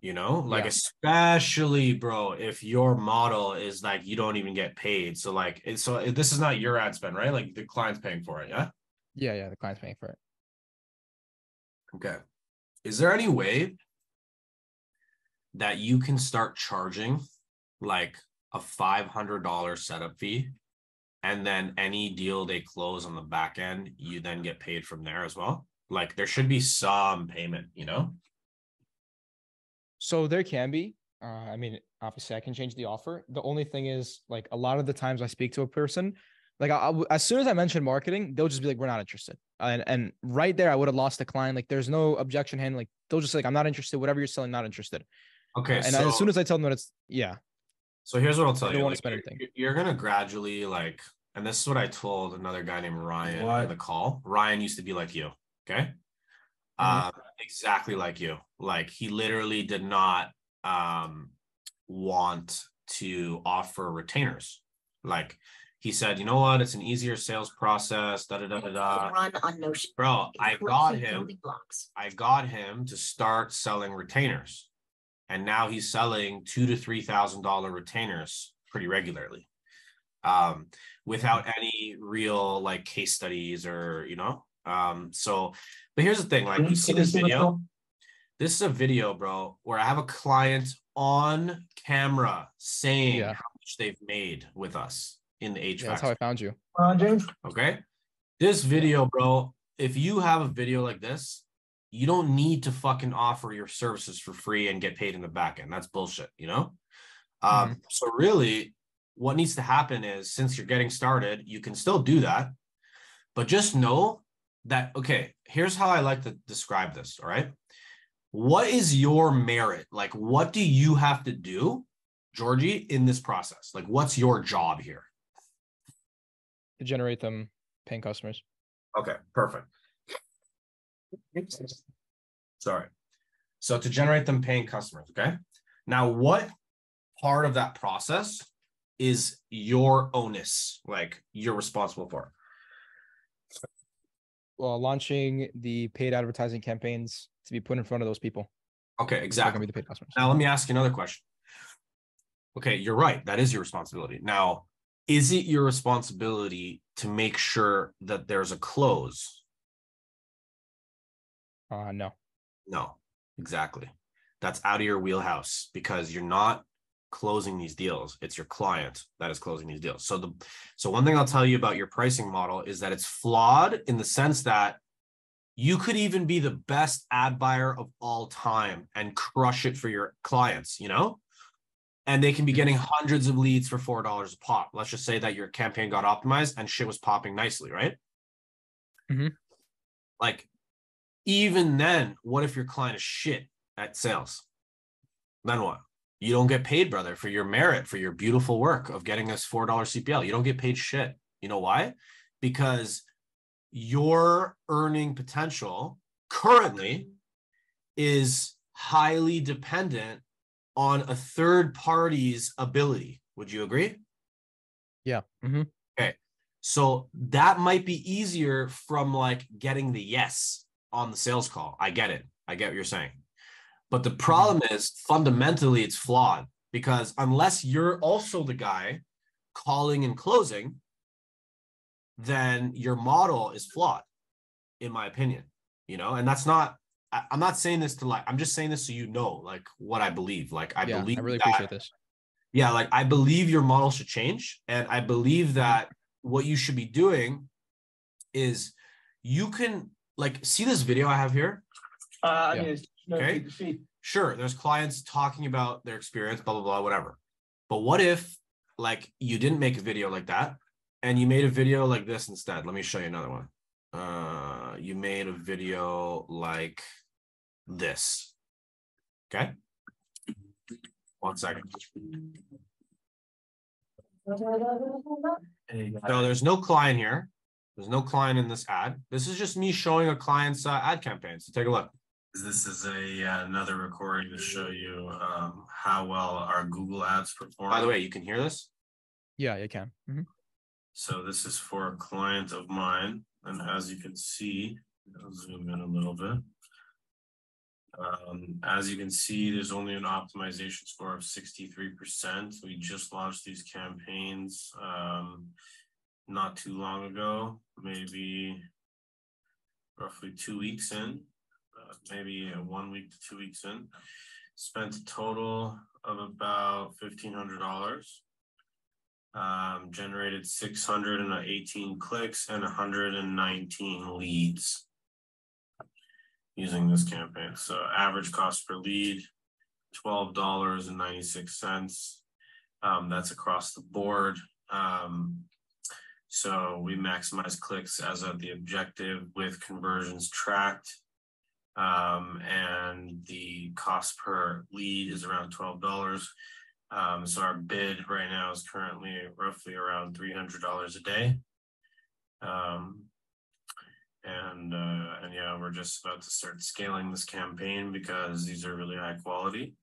you know, like Yeah. especially bro, if your model is like you don't even get paid. So like this is not your ad spend, right? Like the client's paying for it, yeah? Yeah. Yeah. The client's paying for it. Okay. Is there any way that you can start charging like a $500 setup fee, and then any deal they close on the back end, you then get paid from there as well? Like there should be some payment, you know? So there can be. I mean, obviously, I can change the offer. The only thing is, like, a lot of the times I speak to a person, like, as soon as I mention marketing, they'll just be like, "We're not interested," and right there, I would have lost the client. Like, there's no objection handling. Like, they'll just like, "I'm not interested. Whatever you're selling, not interested." Okay, And as soon as I tell them that it's yeah, so here's what I'll they tell don't you. want to Like spend anything. you're gonna gradually like, and this is what I told another guy named Ryan in the call. Ryan used to be like you, okay? Mm-hmm. Exactly like you. Like he literally did not want to offer retainers. Like he said, you know what? It's an easier sales process. Da da da da da. Run on Notion. Bro, I got him to start selling retainers, and now he's selling $2,000 to $3,000 retainers pretty regularly, without any real like case studies or you know. So, but here's the thing: like you see this video. This is a video, bro, where I have a client on camera saying Yeah, how much they've made with us in the yeah, that's HVAC. how I found you. James. Okay. This video, bro, if you have a video like this, you don't need to fucking offer your services for free and get paid in the back end. That's bullshit, you know? So really, what needs to happen is since you're getting started, you can still do that, but just know that, okay, here's how I like to describe this, all right? What is your merit? Like, what do you have to do, Georgie, in this process? Like, what's your job here? To generate them paying customers. Okay, perfect. Sorry. So to generate them paying customers, okay? Now, what part of that process is your onus? Like, you're responsible for? Well, launching the paid advertising campaigns to be put in front of those people. Okay, They're exactly. going to be the paid customers. Now, let me ask you another question. Okay, you're right. That is your responsibility. Now, is it your responsibility to make sure that there's a close? No. No, exactly. That's out of your wheelhouse because you're not closing these deals. It's your client that is closing these deals. So one thing I'll tell you about your pricing model is that it's flawed in the sense that you could even be the best ad buyer of all time and crush it for your clients, you know? And they can be getting hundreds of leads for $4 a pop. Let's just say that your campaign got optimized and shit was popping nicely, right? Like, even then, what if your client is shit at sales? Then what? You don't get paid, brother, for your merit, for your beautiful work of getting us $4 CPL. You don't get paid shit. You know why? Because your earning potential currently is highly dependent on a third party's ability. Would you agree? Yeah. Okay. So that might be easier from like getting the yes on the sales call. I get it. I get what you're saying. But the problem is fundamentally it's flawed because unless you're also the guy calling and closing, then your model is flawed, in my opinion, you know, and that's not, I'm not saying this to like, I'm just saying this so you know, like what I believe. Like I believe I really that, appreciate this. yeah, like I believe your model should change. And I believe that what you should be doing is you can like see this video I have here. Okay. Sure. There's clients talking about their experience, blah, blah, blah, whatever. But what if like you didn't make a video like that and you made a video like this instead? Let me show you another one. You made a video like this. Okay. 1 second. So there's no client here. There's no client in this ad. This is just me showing a client's ad campaign. So take a look. This is another recording to show you how well our Google ads perform. By the way, you can hear this? Yeah, you can. So this is for a client of mine. And as you can see, I'll zoom in a little bit. As you can see, there's only an optimization score of 63%. We just launched these campaigns not too long ago, maybe roughly 2 weeks in, maybe 1 week to 2 weeks in. Spent a total of about $1,500. Generated 618 clicks and 119 leads using this campaign. So average cost per lead, $12.96. That's across the board. So we maximize clicks as of the objective with conversions tracked. And the cost per lead is around $12. So our bid right now is currently roughly around $300 a day. And yeah, we're just about to start scaling this campaign because these are really high quality.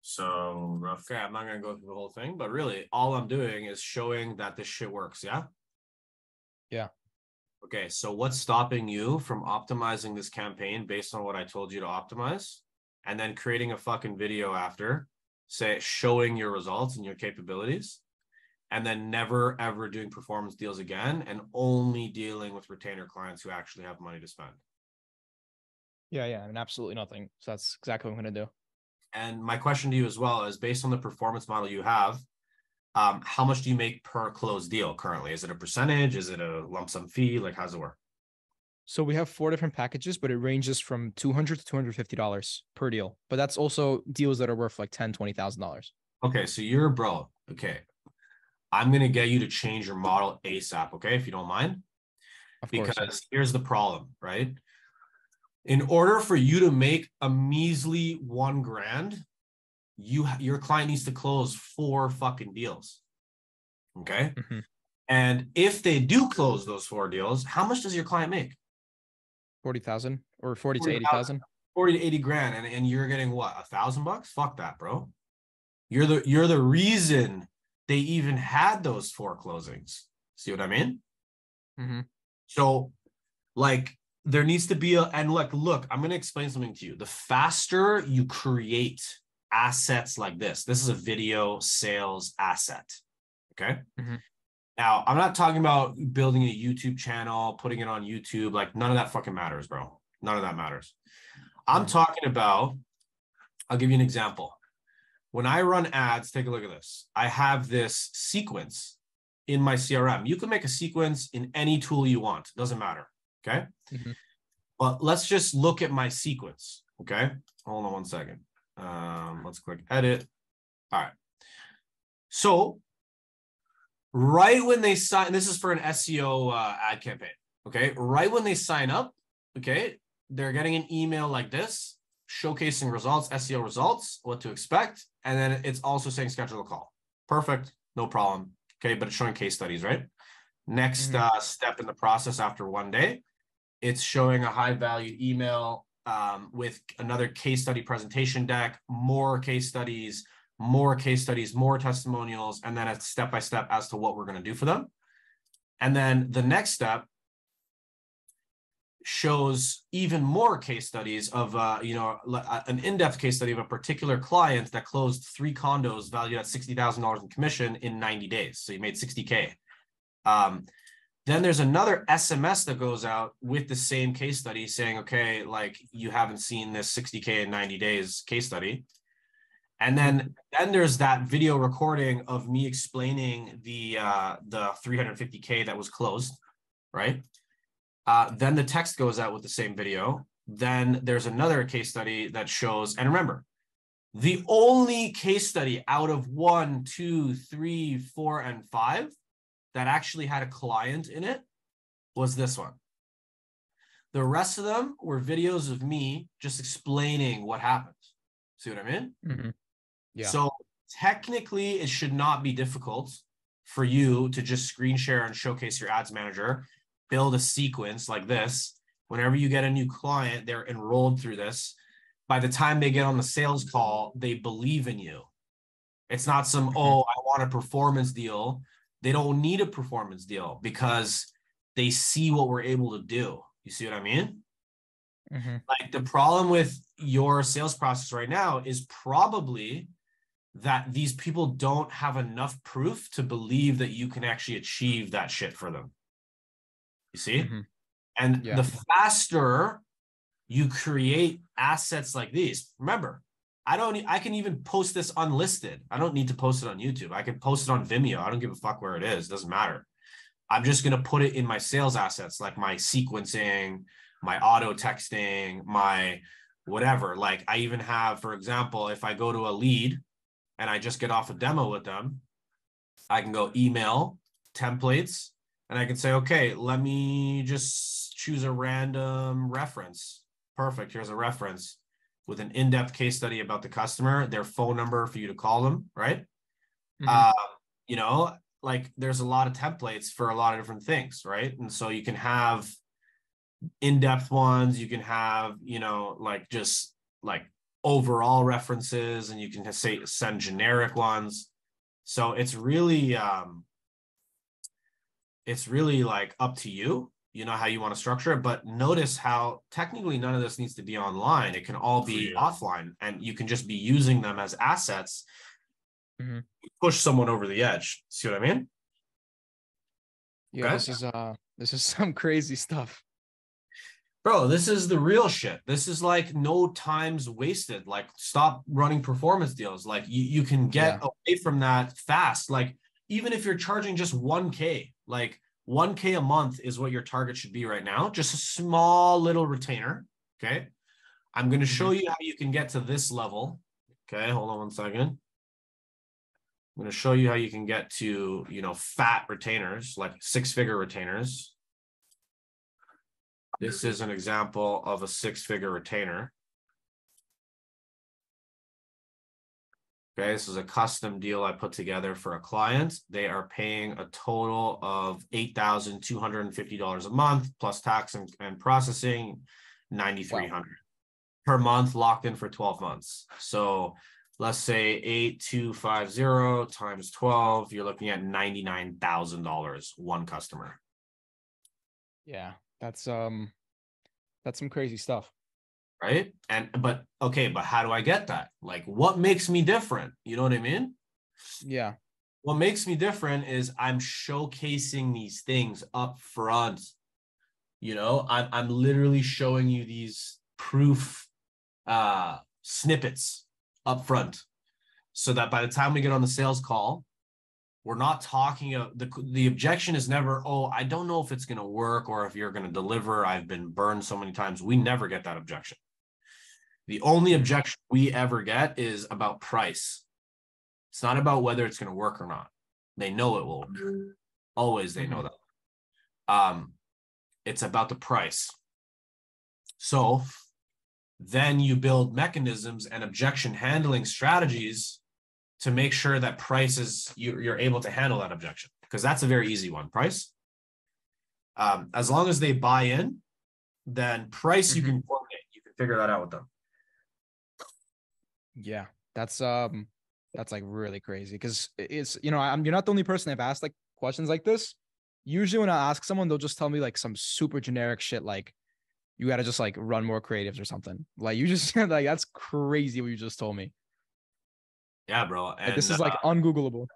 So roughly, I'm not going to go through the whole thing, but really all I'm doing is showing that this shit works. Yeah. Yeah. Okay. So what's stopping you from optimizing this campaign based on what I told you to optimize and then creating a fucking video after, say, showing your results and your capabilities, and then never ever doing performance deals again and only dealing with retainer clients who actually have money to spend? Yeah. And absolutely nothing. So that's exactly what I'm going to do. And my question to you as well is, based on the performance model you have, how much do you make per closed deal currently? Is it a percentage? Is it a lump sum fee? Like, how does it work? So we have 4 different packages, but it ranges from $200 to $250 per deal. But that's also deals that are worth like $10,000, $20,000. Okay, so you're a bro. Okay, I'm gonna get you to change your model ASAP. Okay, if you don't mind, Of course. because here's the problem, right? In order for you to make a measly $1,000, your client needs to close 4 fucking deals. Okay. Mm-hmm. And if they do close those 4 deals, how much does your client make? 40,000 or 40 to 80,000. 40 to 80 grand. And you're getting what, $1,000? Fuck that, bro. You're the reason they even had those 4 closings. See what I mean? Mm-hmm. So like there needs to be and look, I'm going to explain something to you. The faster you create assets like this is a video sales asset. Okay. Mm-hmm. Now, I'm not talking about building a YouTube channel, putting it on YouTube. Like, none of that fucking matters, bro. None of that matters. I'm talking about, I'll give you an example. When I run ads, take a look at this. I have this sequence in my CRM. You can make a sequence in any tool you want. Doesn't matter. Okay. Mm-hmm. But let's just look at my sequence. Okay. Hold on 1 second. Let's click edit. All right. So right when they sign, this is for an SEO ad campaign. Okay. Right when they sign up, okay, they're getting an email like this, showcasing results, SEO results, what to expect. And then it's also saying schedule a call. Perfect. No problem. Okay. But it's showing case studies, right? Next step in the process after 1 day, it's showing a high valued email with another case study presentation deck, more case studies, more testimonials, and then a step-by-step as to what we're going to do for them. And then the next step shows even more case studies of, an in-depth case study of a particular client that closed 3 condos valued at $60,000 in commission in 90 days. So you made 60K. Then there's another SMS that goes out with the same case study saying, okay, like you haven't seen this 60K in 90 days case study. And then there's that video recording of me explaining the 350K that was closed, right? Then the text goes out with the same video. Then there's another case study that shows, and remember, the only case study out of 1, 2, 3, 4, and 5 that actually had a client in it was this one. The rest of them were videos of me just explaining what happened. See what I mean? Mm-hmm. Yeah. So technically, it should not be difficult for you to just screen share and showcase your ads manager, build a sequence like this. Whenever you get a new client, they're enrolled through this. By the time they get on the sales call, they believe in you. It's not some, I want a performance deal. They don't need a performance deal because they see what we're able to do. You see what I mean? Like the problem with your sales process right now is probably that these people don't have enough proof to believe that you can actually achieve that shit for them. You see? And the faster you create assets like these, remember, I can even post this unlisted. I don't need to post it on YouTube. I can post it on Vimeo. I don't give a fuck where it is. It doesn't matter. I'm just going to put it in my sales assets, like my sequencing, my auto texting, my whatever. Like I even have, for example, if I go to a lead and I just get off a demo with them, I can go email templates and I can say, okay, let me just choose a random reference. Perfect. Here's a reference with an in-depth case study about the customer, their phone number for you to call them, right? You know, like there's a lot of templates for a lot of different things, right? And so you can have in-depth ones, you can have, you know, like just like overall references, and you can just say send generic ones. So it's really like up to you, you know, how you want to structure it. But notice how technically none of this needs to be online. It can all be offline, and you can just be using them as assets. Push someone over the edge. See what I mean? Yeah, okay. This is some crazy stuff. Bro, this is the real shit. This is like no time's wasted. Like stop running performance deals. Like you can get away from that fast. Like even if you're charging just 1K, like 1K a month is what your target should be right now. Just a small little retainer. Okay. I'm going to show you how you can get to this level. Okay. Hold on one second. I'm going to show you how you can get to, you know, fat retainers, like 6-figure retainers. This is an example of a 6-figure retainer. Okay, this is a custom deal I put together for a client. They are paying a total of $8,250 a month plus tax and processing, $9,300 per month, locked in for 12 months. So let's say 8,250 times 12, you're looking at $99,000 one customer. Yeah, that's some crazy stuff. Right. But how do I get that? Like, what makes me different? You know what I mean? Yeah. What makes me different is I'm showcasing these things up front. You know, I'm literally showing you these proof snippets up front, so that by the time we get on the sales call, we're not talking the objection is never, oh, I don't know if it's going to work or if you're going to deliver. I've been burned so many times. We never get that objection. The only objection we ever get is about price. It's not about whether it's going to work or not. They know it will work. Always they know that. It's about the price. So then you build mechanisms and objection handling strategies to make sure that price is, you're able to handle that objection, because that's a very easy one. Price. As long as they buy in, then price you can coordinate. You can figure that out with them. Yeah, that's like really crazy, because it's, you know, you're not the only person I've asked like questions like this. Usually when I ask someone, they'll just tell me like some super generic shit, like you got to just like run more creatives or something. Like you just like, that's crazy what you just told me. Yeah, bro. And like, this is like ungoogleable.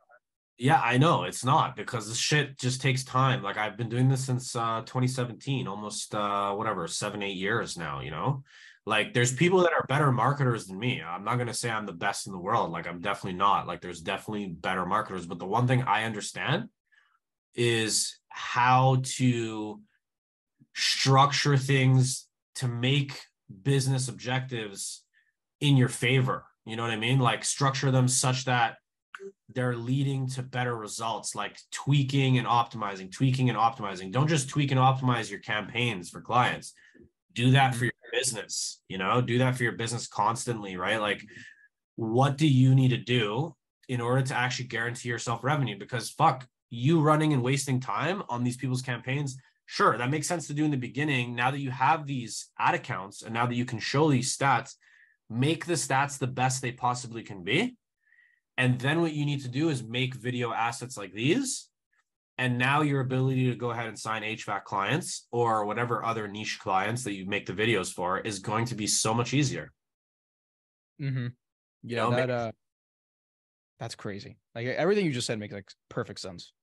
Yeah, I know it's not, because this shit just takes time. Like I've been doing this since 2017, almost 7-8 years now, you know? Like there's people that are better marketers than me. I'm not going to say I'm the best in the world. Like I'm definitely not. Like there's definitely better marketers, but the one thing I understand is how to structure things to make business objectives in your favor. You know what I mean? Like structure them such that they're leading to better results, like tweaking and optimizing. Don't just tweak and optimize your campaigns for clients. Do that for your business, you know, do that for your business constantly, right? Like, what do you need to do in order to actually guarantee yourself revenue? Because fuck, you running and wasting time on these people's campaigns, sure, that makes sense to do in the beginning. Now that you have these ad accounts and now that you can show these stats, make the stats the best they possibly can be. And then what you need to do is make video assets like these And now your ability to go ahead and sign HVAC clients or whatever other niche clients that you make the videos for is going to be so much easier. Mm-hmm. Yeah, you know, that's crazy. Like everything you just said makes like perfect sense.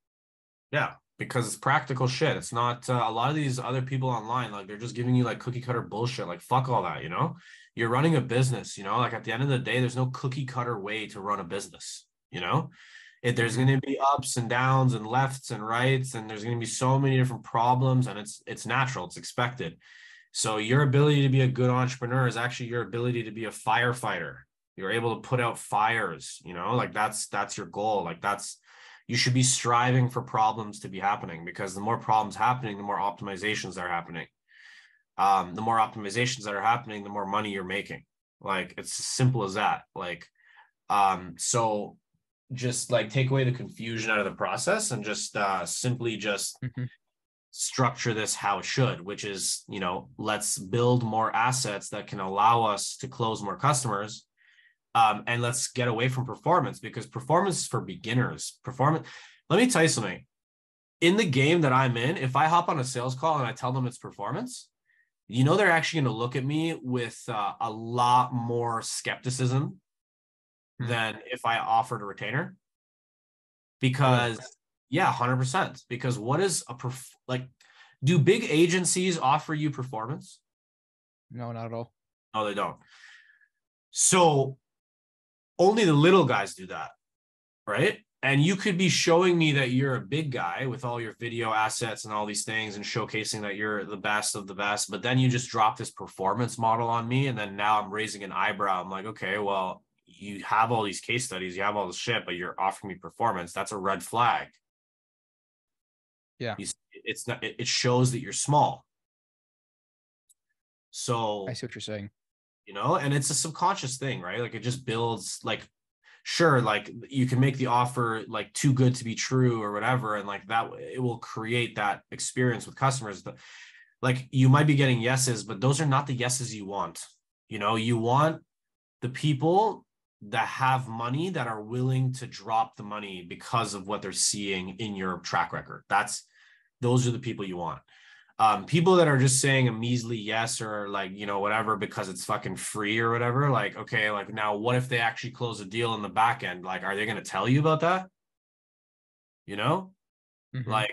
yeah, because it's practical shit. It's not a lot of these other people online, like they're just giving you like cookie cutter bullshit. Like fuck all that, You're running a business, like at the end of the day, there's no cookie cutter way to run a business, there's going to be ups and downs and lefts and rights, and there's going to be so many different problems, and it's natural, it's expected. So your ability to be a good entrepreneur is actually your ability to be a firefighter. You're able to put out fires, like that's your goal. Like you should be striving for problems to be happening, because the more problems happening, the more optimizations are happening. The more optimizations that are happening, the more money you're making. Like it's as simple as that. Like, so just like take away the confusion out of the process and just simply just structure this how it should, which is, let's build more assets that can allow us to close more customers. And let's get away from performance, because performance is for beginners. Let me tell you something. In the game that I'm in, if I hop on a sales call and I tell them it's performance, they're actually going to look at me with a lot more skepticism than if I offered a retainer. Because, yeah, 100%. Because what is do big agencies offer you performance? No, not at all. No, they don't. So only the little guys do that, right? And you could be showing me that you're a big guy with all your video assets and all these things and showcasing that you're the best of the best, but then you just drop this performance model on me, and then now I'm raising an eyebrow. I'm like, okay, well, you have all these case studies, you have all this shit, but you're offering me performance. That's a red flag. Yeah. It's not, it shows that you're small. So I see what you're saying. And it's a subconscious thing, right? Like it just builds, like, sure, like you can make the offer like too good to be true or whatever, and like that it will create that experience with customers. Like you might be getting yeses, but those are not the yeses you want. You want the people that have money, that are willing to drop the money because of what they're seeing in your track record. Those are the people you want. People that are just saying a measly yes or like, whatever, because it's fucking free or whatever. Like, okay, like now what if they actually close a deal in the back end? Like, are they going to tell you about that? Like,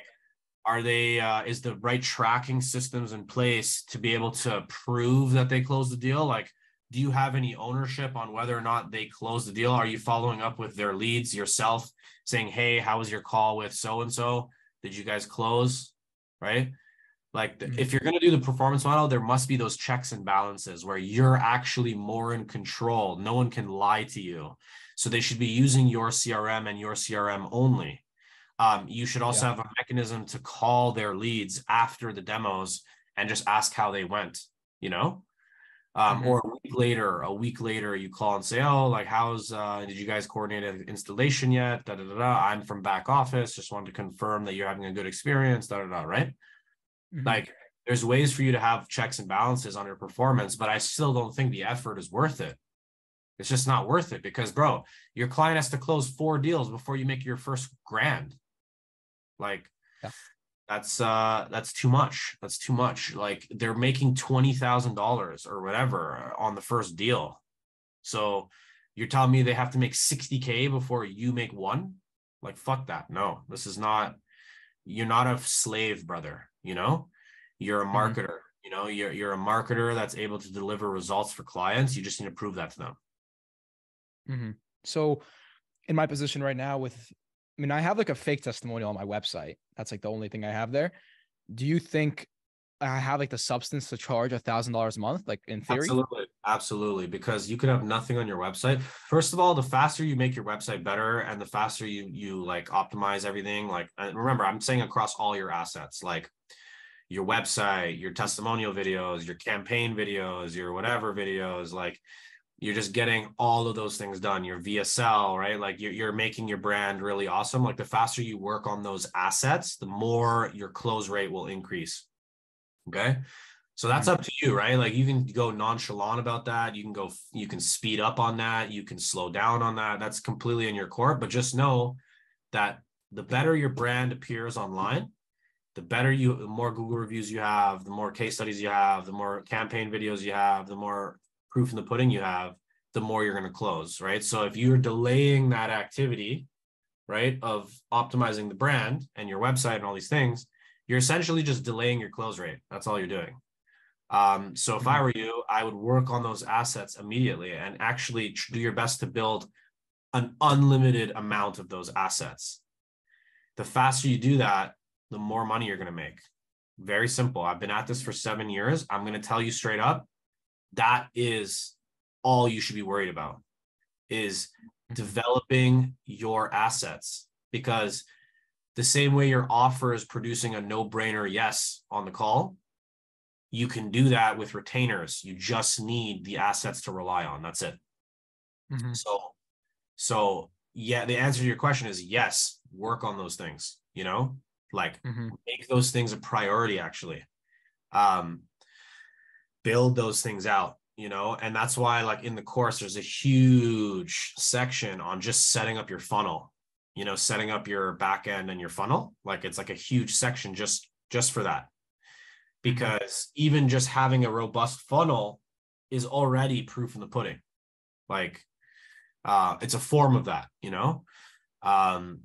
are they, is the right tracking systems in place to be able to prove that they closed the deal? Like, do you have any ownership on whether or not they closed the deal? Are you following up with their leads yourself saying, hey, how was your call with so-and-so? Did you guys close? Right? Like if you're going to do the performance model, there must be those checks and balances where you're actually more in control. No one can lie to you. So they should be using your CRM and your CRM only. You should also have a mechanism to call their leads after the demos and just ask how they went, or a week later, you call and say, oh, like, did you guys coordinate an installation yet? Da, da, da, da. I'm from back office. Just wanted to confirm that you're having a good experience, da, da, da, right? Like there's ways for you to have checks and balances on your performance, but I still don't think the effort is worth it. It's just not worth it because, bro, your client has to close 4 deals before you make your first grand. Like that's too much. That's too much. Like they're making $20,000 or whatever on the first deal. So you're telling me they have to make 60K before you make 1? Like, fuck that. No, you're not a slave, brother. You're a marketer. You're a marketer that's able to deliver results for clients. You just need to prove that to them. So in my position right now I have like a fake testimonial on my website. That's like the only thing I have there. Do you think I have like the substance to charge $1,000 a month, like in theory? Absolutely. Because you could have nothing on your website. First of all, the faster you make your website better and the faster you like optimize everything. Like, remember, I'm saying across all your assets, like your website, your testimonial videos, your campaign videos, your whatever videos, like you're just getting all of those things done. Your VSL, right? Like you're making your brand really awesome. Like the faster you work on those assets, the more your close rate will increase. Okay. So that's up to you, right? Like you can go nonchalant about that. You can speed up on that. You can slow down on that. That's completely in your court, but just know that the better your brand appears online, the more Google reviews you have, the more case studies you have, the more campaign videos you have, the more proof in the pudding you have, the more you're going to close, right? So if you're delaying that activity, right, of optimizing the brand and your website and all these things, you're essentially just delaying your close rate. That's all you're doing. So if I were you, I would work on those assets immediately and actually do your best to build an unlimited amount of those assets. The faster you do that, the more money you're going to make. Very simple. I've been at this for 7 years. I'm going to tell you straight up, that is all you should be worried about, is developing your assets. Because the same way your offer is producing a no-brainer yes on the call, you can do that with retainers. You just need the assets to rely on. That's it. So yeah, the answer to your question is yes, work on those things, make those things a priority, actually. Build those things out, and that's why, like, in the course, there's a huge section on just setting up your funnel, setting up your back end and your funnel. Like, it's like a huge section just for that, because even just having a robust funnel is already proof in the pudding. Like, it's a form of that,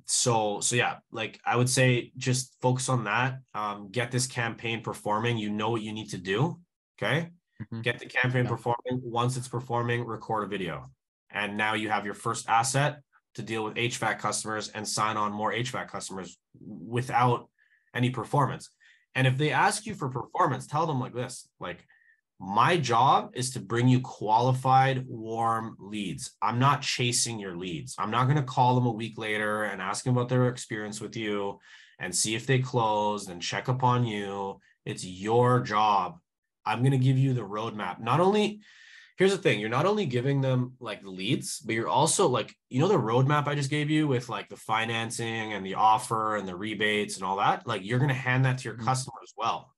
so yeah, like, I would say just focus on that. Get this campaign performing. You know what you need to do. Okay. Get the campaign performing. Once it's performing, record a video. And now you have your first asset to deal with HVAC customers and sign on more HVAC customers without any performance. And if they ask you for performance, tell them like this, like, my job is to bring you qualified, warm leads. I'm not chasing your leads. I'm not going to call them a week later and ask them about their experience with you and see if they closed and check up on you. It's your job. I'm going to give you the roadmap. Here's the thing. You're not only giving them like the leads, but you're also like, the roadmap I just gave you with like the financing and the offer and the rebates and all that, like, you're going to hand that to your customer as well,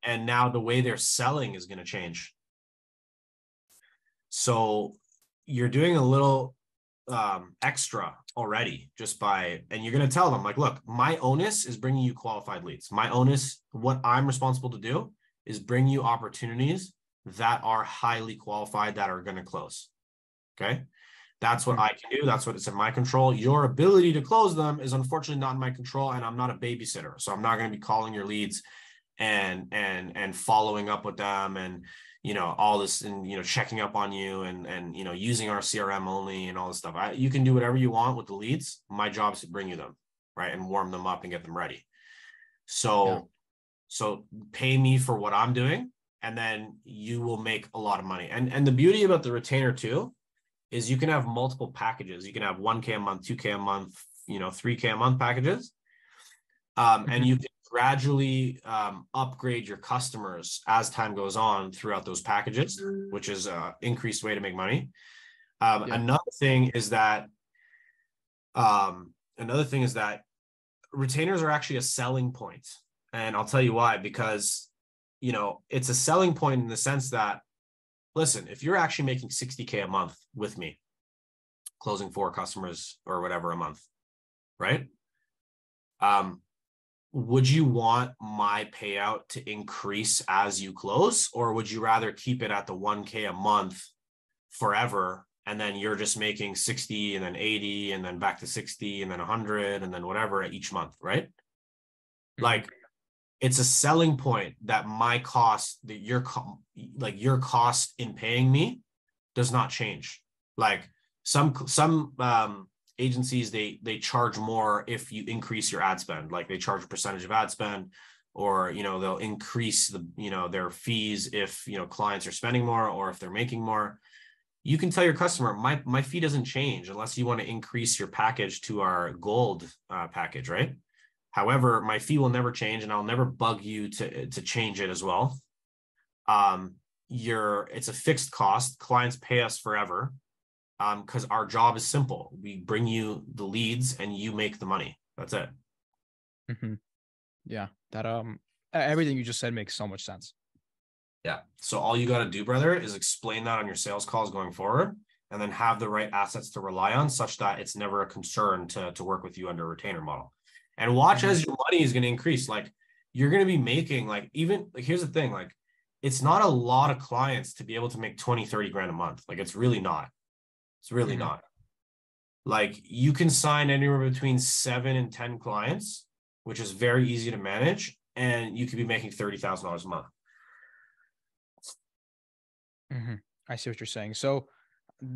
and now the way they're selling is going to change. So you're doing a little extra already and you're going to tell them like, look, my onus is bringing you qualified leads. My onus, what I'm responsible to do, is bring you opportunities that are highly qualified, that are going to close. Okay. That's what I can do. That's what it's in my control. Your ability to close them is unfortunately not in my control. And I'm not a babysitter. So I'm not going to be calling your leads and following up with them and, all this, and, checking up on you and, using our CRM only and all this stuff. You can do whatever you want with the leads. My job is to bring you them, right, and warm them up and get them ready. So pay me for what I'm doing, and then you will make a lot of money. And the beauty about the retainer too is you can have multiple packages. You can have 1K a month, 2K a month, 3K a month packages. And you can gradually upgrade your customers as time goes on throughout those packages, which is an increased way to make money. Another thing is that retainers are actually a selling point. And I'll tell you why, because, it's a selling point in the sense that, listen, if you're actually making 60K a month with me, closing 4 customers or whatever a month, right? Would you want my payout to increase as you close, or would you rather keep it at the 1K a month forever, and then you're just making 60 and then 80 and then back to 60 and then 100 and then whatever each month, right? Like, it's a selling point that my cost, that your cost in paying me does not change. Like, some agencies, they charge more if you increase your ad spend. Like, they charge a percentage of ad spend, or they'll increase their fees if clients are spending more or if they're making more. You can tell your customer, my fee doesn't change unless you want to increase your package to our gold package, right? However, my fee will never change, and I'll never bug you to change it as well. It's a fixed cost. Clients pay us forever. Because our job is simple. We bring you the leads and you make the money. That's it. Yeah, that everything you just said makes so much sense. Yeah. So all you got to do, brother, is explain that on your sales calls going forward, and then have the right assets to rely on such that it's never a concern to work with you under a retainer model. And watch as your money is going to increase. Like you're going to be making like, even like, here's the thing, like it's not a lot of clients to be able to make 20, 30 grand a month. Like it's really not. It's really not. Like you can sign anywhere between 7 and 10 clients, which is very easy to manage. And you could be making $30,000 a month. I see what you're saying. So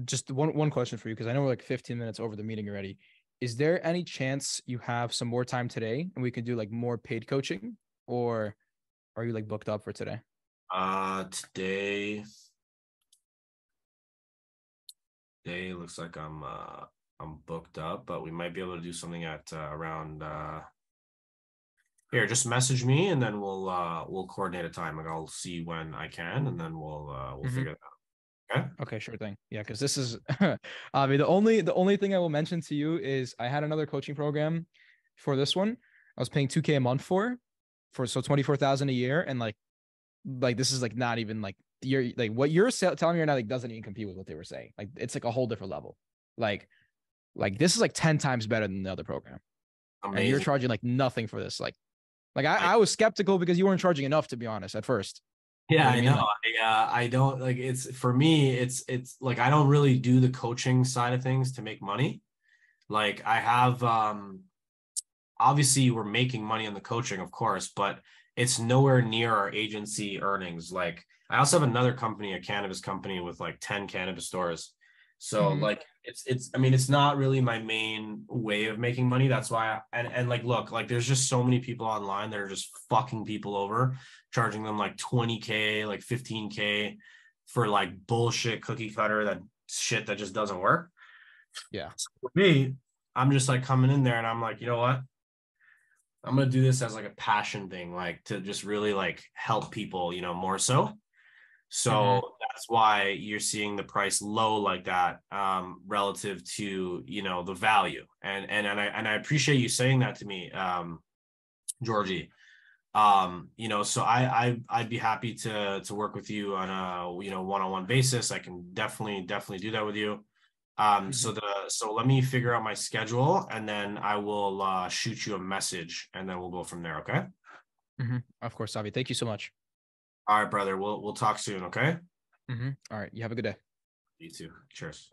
just one question for you, because I know we're like 15 minutes over the meeting already. Is there any chance you have some more time today and we could do like more paid coaching, or are you like booked up for today? Today looks like I'm booked up, but we might be able to do something at around here. Just message me and then we'll coordinate a time. Like I'll see when I can, and then we'll figure it out. Okay. Okay, sure thing. Yeah, because this is I mean the only thing I will mention to you is I had another coaching program for this one. I was paying 2K a month for so 24,000 a year, and like this is like not even like you're like what you're telling me right now like doesn't even compete with what they were saying. Like it's like a whole different level. Like this is like 10 times better than the other program. Amazing. And you're charging like nothing for this. Like I was skeptical because you weren't charging enough, to be honest, at first. Yeah, you know I know. I don't like it's for me, it's like I don't really do the coaching side of things to make money. Like I have obviously we're making money on the coaching, of course, but it's nowhere near our agency earnings. Like I also have another company, a cannabis company with like 10 cannabis stores. So like it's I mean, it's not really my main way of making money. That's why and like look, like there's just so many people online that are just fucking people over, charging them like 20K, like 15K for like bullshit cookie cutter, that shit that just doesn't work. Yeah. So for me, I'm just like coming in there and I'm like, you know what? I'm gonna do this as like a passion thing, like to just really like help people, more so. So that's why you're seeing the price low like that, relative to the value. And I appreciate you saying that to me, Georgie. So I'd be happy to work with you on a one-on-one basis. I can definitely do that with you. So let me figure out my schedule, and then I will shoot you a message, and then we'll go from there. Okay. Of course, Avi. Thank you so much. All right, brother. We'll talk soon. Okay. All right. You have a good day. You too. Cheers.